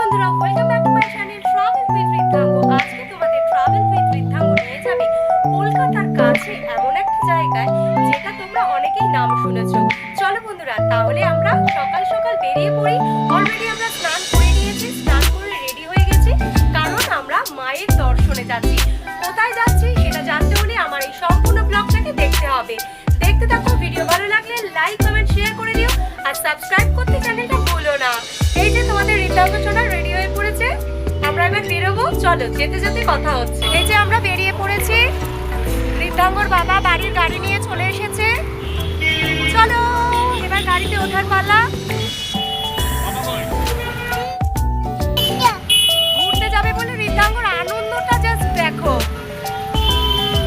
বন্ধুরা, welcome back to my channel travel with Riddhanga. আজকে তোমাদের ট্রাভেল উইথ ঋদ্ধাঙ্গ নিয়ে যাবে কলকাতার কাছে এমন একটা জায়গায় যেটা তোমরা অনেকেই নাম শুনেছো। চলো বন্ধুরা, তাহলে আমরা সকাল সকাল বেরিয়ে পড়ি। অলরেডি আমরা স্নান করে নিয়েছি, স্নান করে রেডি হয়ে গেছি, কারণ আমরা মায়ের দর্শনে যাচ্ছি। কোথায় যাচ্ছি সেটা জানতে হলে আমার এই সম্পূর্ণ ব্লগটাকে দেখতে হবে। দেখতে থাকো, ভিডিও ভালো লাগলে লাইক কমেন্ট শেয়ার করে দিও আর সাবস্ক্রাইব করতে চ্যানেলটা ভুলো না। এই যে তোমাদের ঋদ্ধাঙ্গ সোনা রেডি হয়ে পড়েছে, আমরা এবার বেরোবো। চলো, যেতে যেতে কথা হচ্ছে। এই যে আমরা বেরিয়ে পড়েছি, ঋদ্ধাঙ্গর বাবা বাড়ির গাড়ি নিয়ে চলে এসেছে। চলো এবার গাড়িতে ওঠার পালা। ঘুরতে যাবে বলে ঋদ্ধাঙ্গর আনন্দটা জাস্ট দেখো।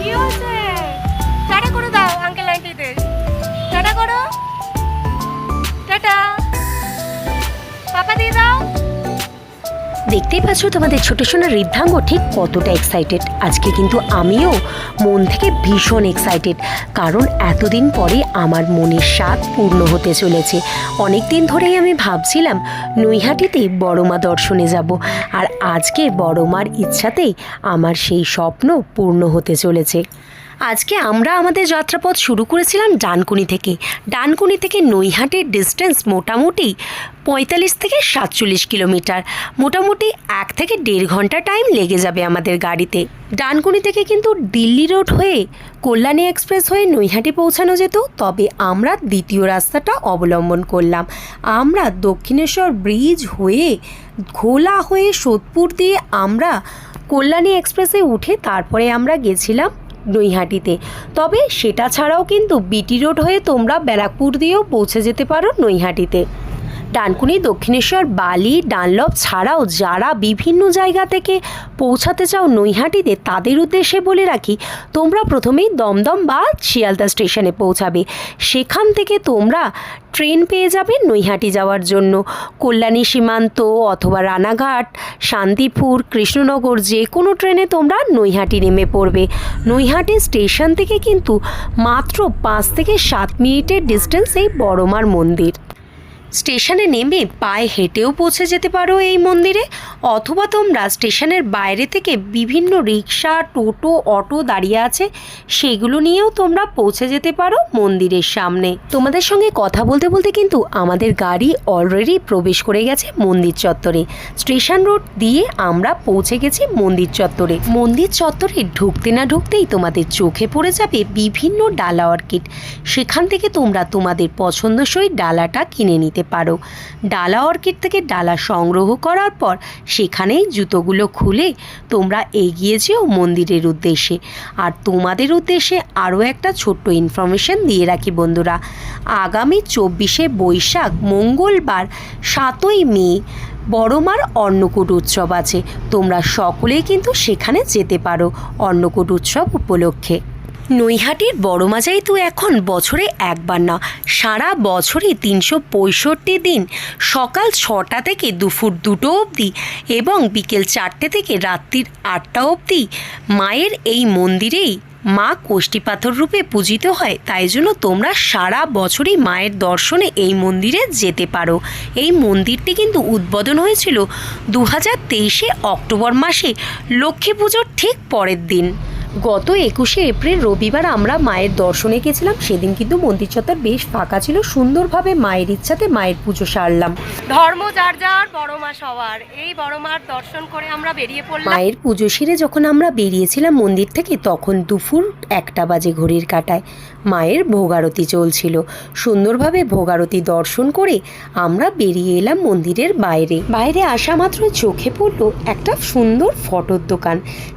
কি হচ্ছে? টাটা করে দাও আঙ্কেল আন্টিদের, টাটা করো, টাটা, পাপা দিয়ে দাও। দেখতেই পাচ্ছ তোমাদের ছোট সোনা ঋদ্ধাঙ্গ ঠিক কতটা এক্সাইটেড। আজকে কিন্তু আমিও মন থেকে ভীষণ এক্সাইটেড, কারণ এতদিন পরে আমার মনের স্বাদ পূর্ণ হতে চলেছে। অনেক দিন ধরেই আমি ভাবছিলাম নৈহাটিতে বড়মা দর্শনে যাব, আর আজকে বড়মার ইচ্ছাতেই আমার সেই স্বপ্ন পূর্ণ হতে চলেছে। আজকে আমরা আমাদের যাত্রাপথ শুরু করেছিলাম ডানকুনি থেকে। ডানকুনি থেকে নৈহাটির ডিস্টেন্স মোটামুটি 45 থেকে 47 কিলোমিটার। মোটামুটি 1 থেকে 1.5 ঘন্টা টাইম লেগে যাবে আমাদের গাড়িতে। ডানকুনি থেকে কিন্তু দিল্লি রোড হয়ে কল্যাণী এক্সপ্রেস হয়ে নৈহাটি পৌঁছানো যেত, তবে আমরা দ্বিতীয় রাস্তাটা অবলম্বন করলাম। আমরা দক্ষিণেশ্বর ব্রিজ হয়ে ঘোলা হয়ে সোদপুর দিয়ে আমরা কল্যাণী এক্সপ্রেসে উঠে তারপরে আমরা গেছিলাম নৈহাটিতে। তবে সেটা ছাড়াও কিন্তু বিটি রোড হয়ে তোমরা ব্যারাকপুর দিয়েও পৌঁছে যেতে পারো নৈহাটিতে। ডানকুনি, দক্ষিণেশ্বর, বালি, ডানলপ ছাড়াও যারা বিভিন্ন জায়গা থেকে পৌঁছাতে চাও নৈহাটিতে, তাদের উদ্দেশ্যে বলে রাখি, তোমরা প্রথমেই দমদম বা শিয়ালদা স্টেশনে পৌঁছাবে। সেখান থেকে তোমরা ট্রেন পেয়ে যাবে নৈহাটি যাওয়ার জন্য। কল্যাণী সীমান্ত অথবা রানাঘাট, শান্তিপুর, কৃষ্ণনগর যে কোনো ট্রেনে তোমরা নৈহাটি নেমে পড়বে। নৈহাটি স্টেশন থেকে কিন্তু মাত্র 5 থেকে 7 মিনিটের ডিস্টেন্স এই বড়মার মন্দির। স্টেশনে নেমে পায়ে হেঁটেও পৌঁছে যেতে পারো এই মন্দিরে, অথবা তোমরা স্টেশনের বাইরে থেকে বিভিন্ন রিক্সা, টোটো, অটো দাঁড়িয়ে আছে, সেগুলো নিয়েও তোমরা পৌঁছে যেতে পারো মন্দিরের সামনে। তোমাদের সঙ্গে কথা বলতে বলতে কিন্তু আমাদের গাড়ি অলরেডি প্রবেশ করে গেছে মন্দির চত্বরে। স্টেশন রোড দিয়ে আমরা পৌঁছে গেছি মন্দির চত্বরে। মন্দির চত্বরে ঢুকতে না ঢুকতেই তোমাদের চোখে পড়ে যাবে বিভিন্ন ডালা অর্কিড। সেখান থেকে তোমরা তোমাদের পছন্দসই ডালাটা কিনে নিতে পারো। ডালা অর্কিড থেকে ডালা সংগ্রহ করার পর সেখানেই জুতোগুলো খুলে তোমরা এগিয়ে যেও মন্দিরের উদ্দেশ্যে। আর তোমাদের উদ্দেশ্যে আরও একটা ছোট্ট ইনফরমেশন দিয়ে রাখি বন্ধুরা, আগামী 24শে বৈশাখ মঙ্গলবার 7ই মে বড়মার অন্নকূট উৎসব আছে। তোমরা সকলেই কিন্তু সেখানে যেতে পারো অন্নকূট উৎসব উপলক্ষে। নৈহাটির বড়মা যেহেতু এখন বছরে একবার না, সারা বছরই 365 দিন সকাল 6টা থেকে দুপুর 2টো অবধি এবং বিকেল 4টে থেকে রাত্রির 8টা অবধি মায়ের এই মন্দিরেই মা কোষ্ঠী পাথর রূপে পূজিত হয়। তাই জন্য তোমরা সারা বছরই মায়ের দর্শনে এই মন্দিরে যেতে পারো। এই মন্দিরটি কিন্তু উদ্বোধন হয়েছিল 2023 অক্টোবর মাসে লক্ষ্মী পুজোর ঠিক পরের দিন। গত 21শে এপ্রিল রবিবার আমরা মায়ের দর্শনে গেছিলাম। সেদিন কিন্তু মন্দির চত্বর বেশ ফাঁকা ছিল। সুন্দরভাবে মায়ের ইচ্ছাতে মায়ের পুজো সারলাম। ধর্ম যার যার, বড়মা সবার। এই বড়মার দর্শন করে আমরা বেরিয়ে পড়লাম। মায়ের পুজো সেরে যখন আমরা বেরিয়েছিলাম মন্দির থেকে, তখন দুপুর 1টা বাজে ঘড়ির কাঁটায়। মায়ের ভোগারতি চলছিল। সুন্দরভাবে ভোগারতি দর্শন করে আমরা বেরিয়ে এলাম মন্দিরের বাইরে। বাইরে আসা মাত্রই চোখে পড়লো একটা সুন্দর ফটোর দোকান।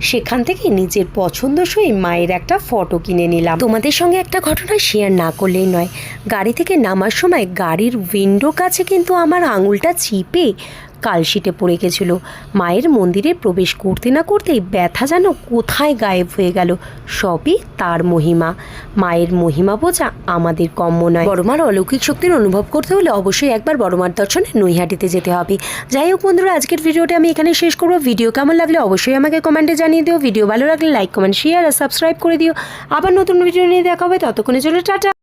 সেখান থেকে নিজের পছন্দসই মায়ের একটা ফটো কিনে নিলাম। তোমাদের সঙ্গে একটা ঘটনা শেয়ার না করলেই নয়। গাড়ি থেকে নামার সময় গাড়ির উইন্ডো কাছে কিন্তু আমার আঙুলটা চিপে কালশিটে পড়ে গেছিল। মায়ের মন্দিরে প্রবেশ করতে না করতেই ব্যথা যেন কোথায় গায়েব হয়ে গেল। সবই তার মহিমা। মায়ের মহিমা বোঝা আমাদের কম্য নয়। বড়মার অলৌকিক শক্তির অনুভব করতে হলে অবশ্যই একবার বড়মার দর্শনে নৈহাটিতে যেতে হবে। যাই হোক বন্ধুরা, আজকের ভিডিওটা আমি এখানে শেষ করবো। ভিডিও কেমন লাগলে অবশ্যই আমাকে কমেন্টে জানিয়ে দিও। ভিডিও ভালো লাগলে লাইক, কমেন্ট, শেয়ার আর সাবস্ক্রাইব করে দিও। আবার নতুন ভিডিও নিয়ে দেখা হবে। ততক্ষণে চলো টাটা।